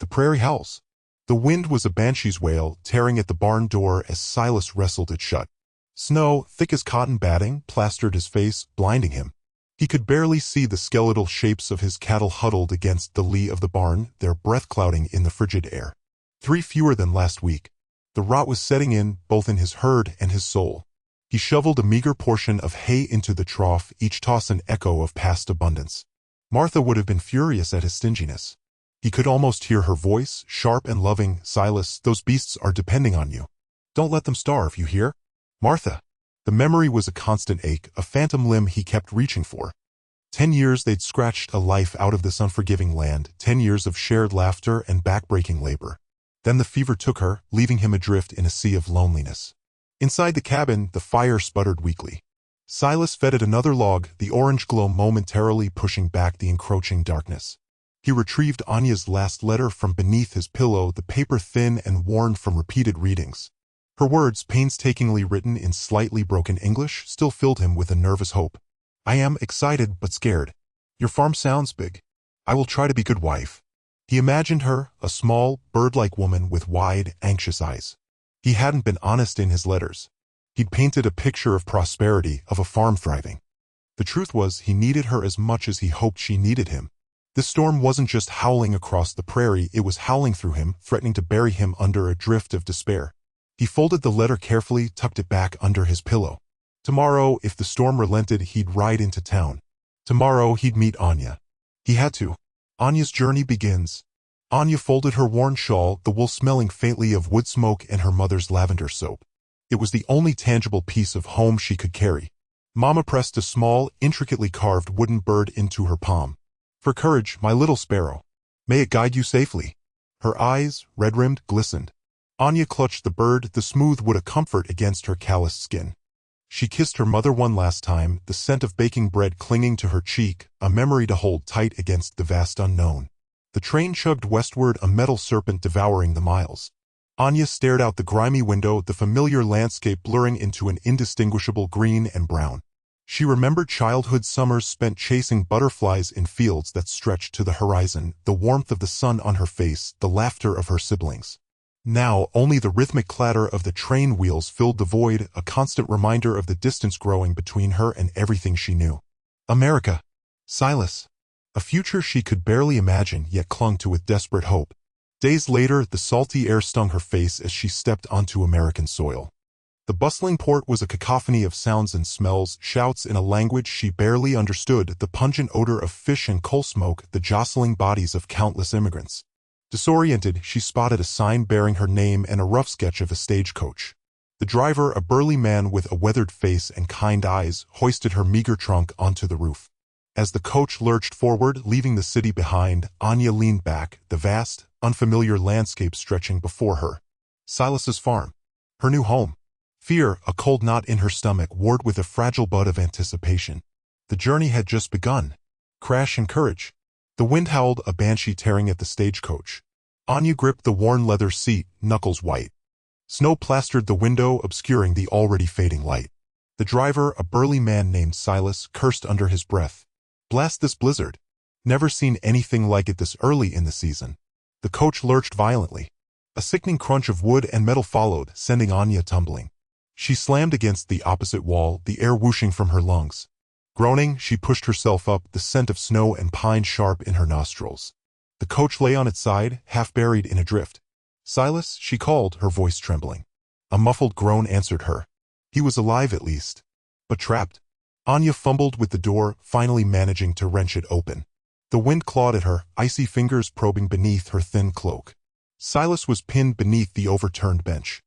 The prairie howls. The wind was a banshee's wail, tearing at the barn door as Silas wrestled it shut. Snow, thick as cotton batting, plastered his face, blinding him. He could barely see the skeletal shapes of his cattle huddled against the lee of the barn, their breath clouding in the frigid air. 3 fewer than last week. The rot was setting in, both in his herd and his soul. He shoveled a meager portion of hay into the trough, each toss an echo of past abundance. Martha would have been furious at his stinginess. He could almost hear her voice, sharp and loving. "Silas, those beasts are depending on you. Don't let them starve, you hear? Martha." The memory was a constant ache, a phantom limb he kept reaching for. 10 years they'd scratched a life out of this unforgiving land, 10 years of shared laughter and backbreaking labor. Then the fever took her, leaving him adrift in a sea of loneliness. Inside the cabin, the fire sputtered weakly. Silas fed at another log, the orange glow momentarily pushing back the encroaching darkness. He retrieved Anya's last letter from beneath his pillow, the paper thin and worn from repeated readings. Her words, painstakingly written in slightly broken English, still filled him with a nervous hope. "I am excited but scared. Your farm sounds big. I will try to be good wife." He imagined her, a small, bird-like woman with wide, anxious eyes. He hadn't been honest in his letters. He'd painted a picture of prosperity, of a farm thriving. The truth was, he needed her as much as he hoped she needed him. This storm wasn't just howling across the prairie, it was howling through him, threatening to bury him under a drift of despair. He folded the letter carefully, tucked it back under his pillow. Tomorrow, if the storm relented, he'd ride into town. Tomorrow, he'd meet Anya. He had to. Anya's journey begins. Anya folded her worn shawl, the wool smelling faintly of wood smoke and her mother's lavender soap. It was the only tangible piece of home she could carry. Mama pressed a small, intricately carved wooden bird into her palm. "For courage, my little sparrow. May it guide you safely." Her eyes, red-rimmed, glistened. Anya clutched the bird, the smooth wood a comfort against her calloused skin. She kissed her mother one last time, the scent of baking bread clinging to her cheek, a memory to hold tight against the vast unknown. The train chugged westward, a metal serpent devouring the miles. Anya stared out the grimy window, the familiar landscape blurring into an indistinguishable green and brown. She remembered childhood summers spent chasing butterflies in fields that stretched to the horizon, the warmth of the sun on her face, the laughter of her siblings. Now, only the rhythmic clatter of the train wheels filled the void, a constant reminder of the distance growing between her and everything she knew. America. Silas. A future she could barely imagine, yet clung to with desperate hope. Days later, the salty air stung her face as she stepped onto American soil. The bustling port was a cacophony of sounds and smells, shouts in a language she barely understood, the pungent odor of fish and coal smoke, the jostling bodies of countless immigrants. Disoriented, she spotted a sign bearing her name and a rough sketch of a stagecoach. The driver, a burly man with a weathered face and kind eyes, hoisted her meager trunk onto the roof. As the coach lurched forward, leaving the city behind, Anya leaned back, the vast, unfamiliar landscape stretching before her. Silas's farm. Her new home. Fear, a cold knot in her stomach, warred with a fragile bud of anticipation. The journey had just begun. Crash and courage. The wind howled, a banshee tearing at the stagecoach. Anya gripped the worn leather seat, knuckles white. Snow plastered the window, obscuring the already fading light. The driver, a burly man named Silas, cursed under his breath. Blast this blizzard. Never seen anything like it this early in the season. The coach lurched violently. A sickening crunch of wood and metal followed, sending Anya tumbling. She slammed against the opposite wall, the air whooshing from her lungs. Groaning, she pushed herself up, the scent of snow and pine sharp in her nostrils. The coach lay on its side, half buried in a drift. "Silas," she called, her voice trembling. A muffled groan answered her. He was alive at least. But trapped. Anya fumbled with the door, finally managing to wrench it open. The wind clawed at her, icy fingers probing beneath her thin cloak. Silas was pinned beneath the overturned bench.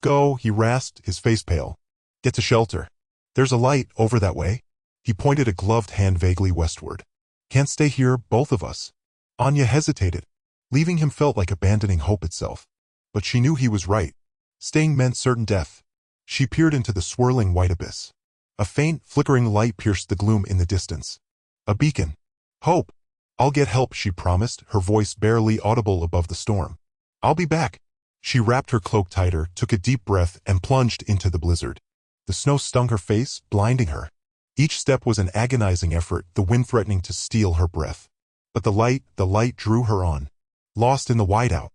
"Go," he rasped, his face pale. "Get to shelter. There's a light over that way." He pointed a gloved hand vaguely westward. "Can't stay here, both of us." Anya hesitated. Leaving him felt like abandoning hope itself. But she knew he was right. Staying meant certain death. She peered into the swirling white abyss. A faint, flickering light pierced the gloom in the distance. A beacon. Hope. "I'll get help," she promised, her voice barely audible above the storm. "I'll be back." She wrapped her cloak tighter, took a deep breath, and plunged into the blizzard. The snow stung her face, blinding her. Each step was an agonizing effort, the wind threatening to steal her breath. But the light drew her on. lost in the whiteout.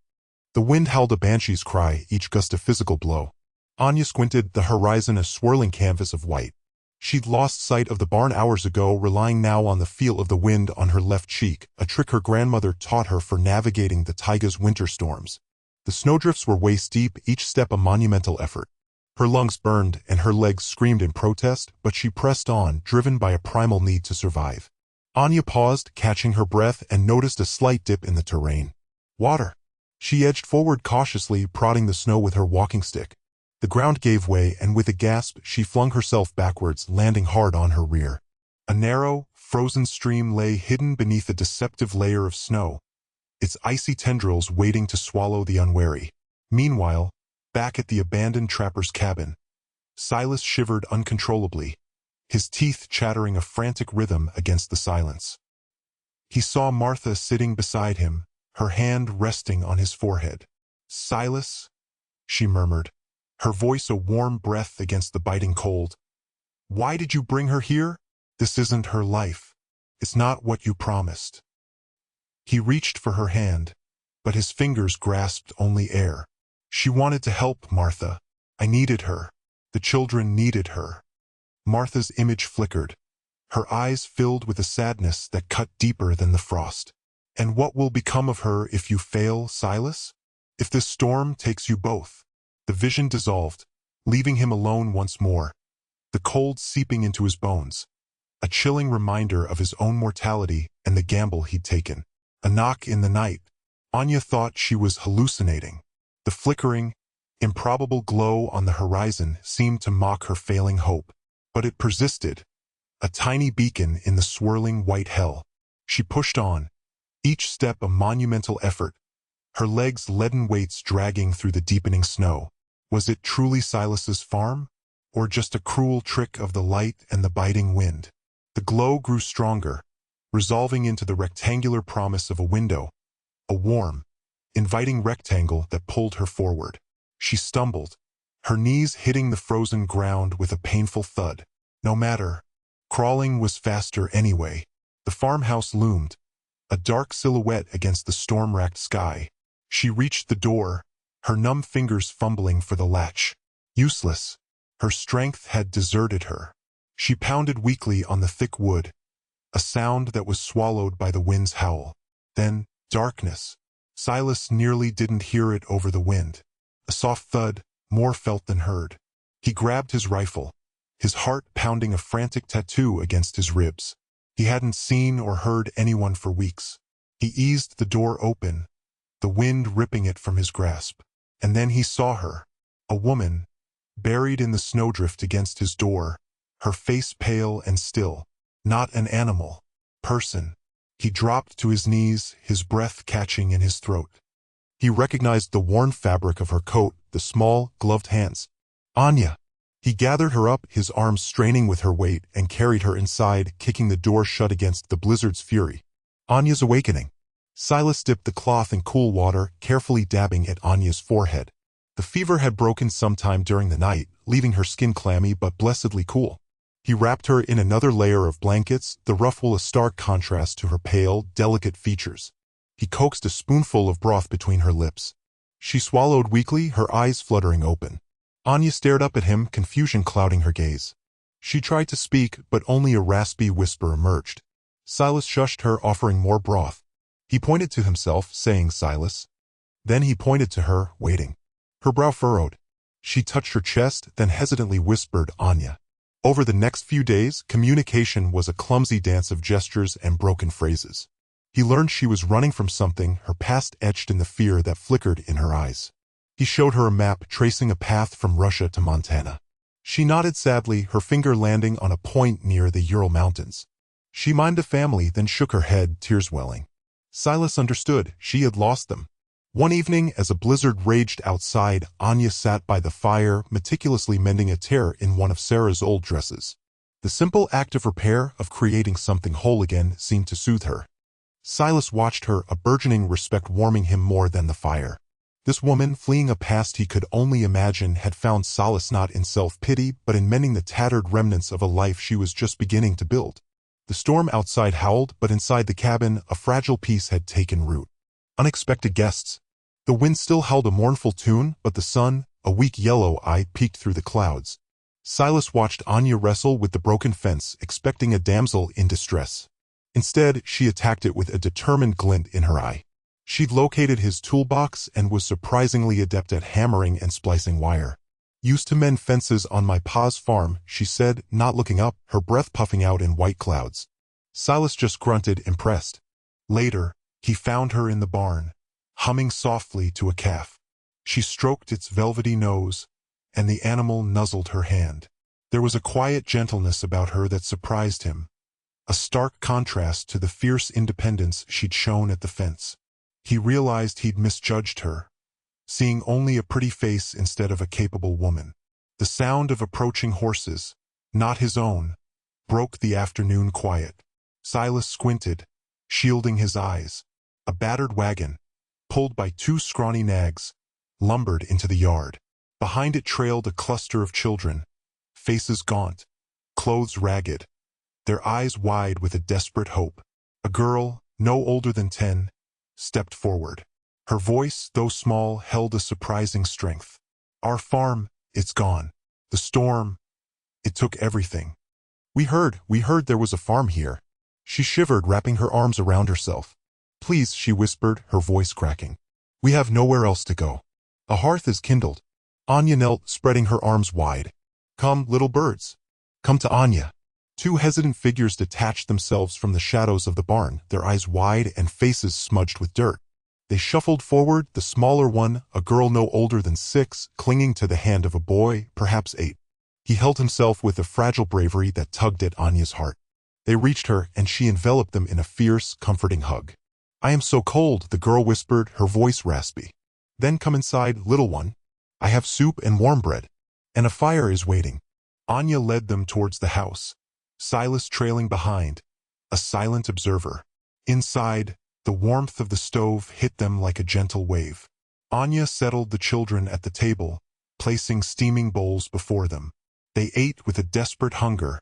The wind howled a banshee's cry, each gust a physical blow. Anya squinted, the horizon a swirling canvas of white. She'd lost sight of the barn hours ago, relying now on the feel of the wind on her left cheek, a trick her grandmother taught her for navigating the taiga's winter storms. The snowdrifts were waist-deep, each step a monumental effort. Her lungs burned and her legs screamed in protest, but she pressed on, driven by a primal need to survive. Anya paused, catching her breath, and noticed a slight dip in the terrain. Water. She edged forward cautiously, prodding the snow with her walking stick. The ground gave way, and with a gasp, she flung herself backwards, landing hard on her rear. A narrow, frozen stream lay hidden beneath a deceptive layer of snow, its icy tendrils waiting to swallow the unwary. Meanwhile, back at the abandoned trapper's cabin, Silas shivered uncontrollably, his teeth chattering a frantic rhythm against the silence. He saw Martha sitting beside him, her hand resting on his forehead. "Silas," she murmured, her voice a warm breath against the biting cold. "Why did you bring her here? This isn't her life. It's not what you promised." He reached for her hand, but his fingers grasped only air. "She wanted to help, Martha. I needed her. The children needed her." Martha's image flickered, her eyes filled with a sadness that cut deeper than the frost. "And what will become of her if you fail, Silas? If this storm takes you both?" The vision dissolved, leaving him alone once more, the cold seeping into his bones, a chilling reminder of his own mortality and the gamble he'd taken. A knock in the night. Anya thought she was hallucinating. The flickering, improbable glow on the horizon seemed to mock her failing hope. But it persisted, a tiny beacon in the swirling white hell. She pushed on, each step a monumental effort, her legs leaden weights dragging through the deepening snow. Was it truly Silas's farm, or just a cruel trick of the light and the biting wind? The glow grew stronger, resolving into the rectangular promise of a window, a warm, inviting rectangle that pulled her forward. She stumbled, her knees hitting the frozen ground with a painful thud. No matter, crawling was faster anyway. The farmhouse loomed, a dark silhouette against the storm-racked sky. She reached the door, her numb fingers fumbling for the latch. Useless. Her strength had deserted her. She pounded weakly on the thick wood, a sound that was swallowed by the wind's howl. Then, darkness. Silas nearly didn't hear it over the wind. A soft thud, more felt than heard. He grabbed his rifle, his heart pounding a frantic tattoo against his ribs. He hadn't seen or heard anyone for weeks. He eased the door open, the wind ripping it from his grasp. And then he saw her, a woman, buried in the snowdrift against his door, her face pale and still. Not an animal. Person. He dropped to his knees, his breath catching in his throat. He recognized the worn fabric of her coat, the small, gloved hands. Anya. He gathered her up, his arms straining with her weight, and carried her inside, kicking the door shut against the blizzard's fury. Anya's awakening. Silas dipped the cloth in cool water, carefully dabbing at Anya's forehead. The fever had broken sometime during the night, leaving her skin clammy but blessedly cool. He wrapped her in another layer of blankets, the rough wool a stark contrast to her pale, delicate features. He coaxed a spoonful of broth between her lips. She swallowed weakly, her eyes fluttering open. Anya stared up at him, confusion clouding her gaze. She tried to speak, but only a raspy whisper emerged. Silas shushed her, offering more broth. He pointed to himself, saying, "Silas." Then he pointed to her, waiting. Her brow furrowed. She touched her chest, then hesitantly whispered, "Anya." Over the next few days, communication was a clumsy dance of gestures and broken phrases. He learned she was running from something, her past etched in the fear that flickered in her eyes. He showed her a map tracing a path from Russia to Montana. She nodded sadly, her finger landing on a point near the Ural Mountains. She mimed a family, then shook her head, tears welling. Silas understood. She had lost them. One evening, as a blizzard raged outside, Anya sat by the fire, meticulously mending a tear in one of Sarah's old dresses. The simple act of repair, of creating something whole again, seemed to soothe her. Silas watched her, a burgeoning respect warming him more than the fire. This woman, fleeing a past he could only imagine, had found solace not in self-pity, but in mending the tattered remnants of a life she was just beginning to build. The storm outside howled, but inside the cabin, a fragile peace had taken root. Unexpected guests. The wind still held a mournful tune, but the sun, a weak yellow eye, peeked through the clouds. Silas watched Anya wrestle with the broken fence, expecting a damsel in distress. Instead, she attacked it with a determined glint in her eye. She'd located his toolbox and was surprisingly adept at hammering and splicing wire. "Used to mend fences on my pa's farm," she said, not looking up, her breath puffing out in white clouds. Silas just grunted, impressed. Later, he found her in the barn, humming softly to a calf. She stroked its velvety nose, and the animal nuzzled her hand. There was a quiet gentleness about her that surprised him, a stark contrast to the fierce independence she'd shown at the fence. He realized he'd misjudged her, seeing only a pretty face instead of a capable woman. The sound of approaching horses, not his own, broke the afternoon quiet. Silas squinted, shielding his eyes. A battered wagon, pulled by two scrawny nags, lumbered into the yard. Behind it trailed a cluster of children, faces gaunt, clothes ragged, their eyes wide with a desperate hope. A girl, no older than 10, stepped forward. Her voice, though small, held a surprising strength. "Our farm, it's gone. The storm, it took everything. We heard there was a farm here." She shivered, wrapping her arms around herself. "Please," she whispered, her voice cracking. "We have nowhere else to go." A hearth is kindled. Anya knelt, spreading her arms wide. "Come, little birds. Come to Anya." Two hesitant figures detached themselves from the shadows of the barn, their eyes wide and faces smudged with dirt. They shuffled forward, the smaller one, a girl no older than 6, clinging to the hand of a boy, perhaps 8. He held himself with a fragile bravery that tugged at Anya's heart. They reached her, and she enveloped them in a fierce, comforting hug. "I am so cold," the girl whispered, her voice raspy. "Then come inside, little one. I have soup and warm bread. And a fire is waiting." Anya led them towards the house, Silas trailing behind, a silent observer. Inside, the warmth of the stove hit them like a gentle wave. Anya settled the children at the table, placing steaming bowls before them. They ate with a desperate hunger,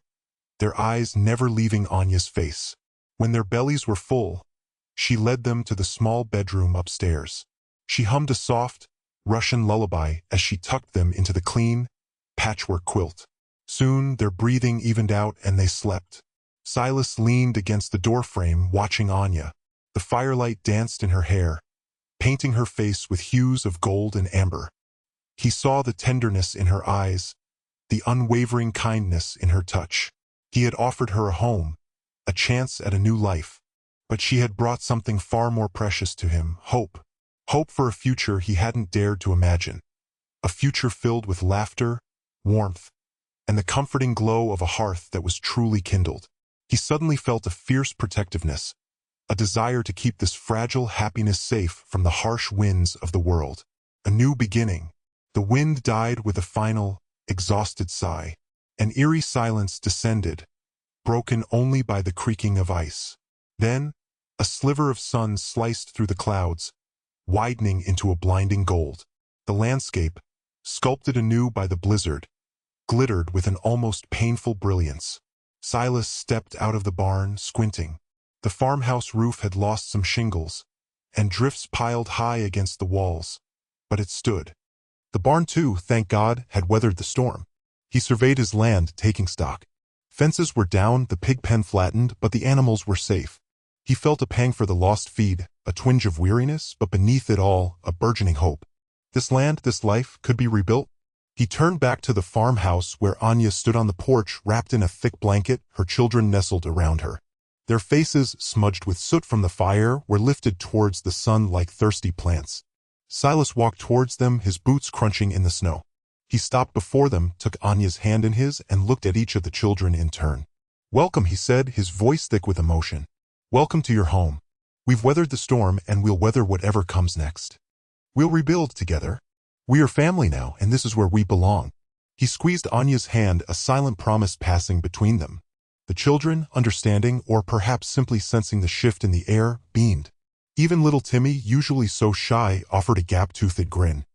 their eyes never leaving Anya's face. When their bellies were full, she led them to the small bedroom upstairs. She hummed a soft, Russian lullaby as she tucked them into the clean, patchwork quilt. Soon their breathing evened out and they slept. Silas leaned against the doorframe, watching Anya. The firelight danced in her hair, painting her face with hues of gold and amber. He saw the tenderness in her eyes, the unwavering kindness in her touch. He had offered her a home, a chance at a new life, but she had brought something far more precious to him: hope. Hope for a future he hadn't dared to imagine. A future filled with laughter, warmth, and the comforting glow of a hearth that was truly kindled. He suddenly felt a fierce protectiveness, a desire to keep this fragile happiness safe from the harsh winds of the world. A new beginning. The wind died with a final, exhausted sigh. An eerie silence descended, broken only by the creaking of ice. Then, a sliver of sun sliced through the clouds, widening into a blinding gold. The landscape, sculpted anew by the blizzard, glittered with an almost painful brilliance. Silas stepped out of the barn, squinting. The farmhouse roof had lost some shingles, and drifts piled high against the walls, but it stood. The barn, too, thank God, had weathered the storm. He surveyed his land, taking stock. Fences were down, the pig pen flattened, but the animals were safe. He felt a pang for the lost feed, a twinge of weariness, but beneath it all, a burgeoning hope. This land, this life, could be rebuilt. He turned back to the farmhouse where Anya stood on the porch, wrapped in a thick blanket, her children nestled around her. Their faces, smudged with soot from the fire, were lifted towards the sun like thirsty plants. Silas walked towards them, his boots crunching in the snow. He stopped before them, took Anya's hand in his, and looked at each of the children in turn. "Welcome," he said, his voice thick with emotion. "Welcome to your home. We've weathered the storm, and we'll weather whatever comes next. We'll rebuild together. We are family now, and this is where we belong." He squeezed Anya's hand, a silent promise passing between them. The children, understanding, or perhaps simply sensing the shift in the air, beamed. Even little Timmy, usually so shy, offered a gap-toothed grin.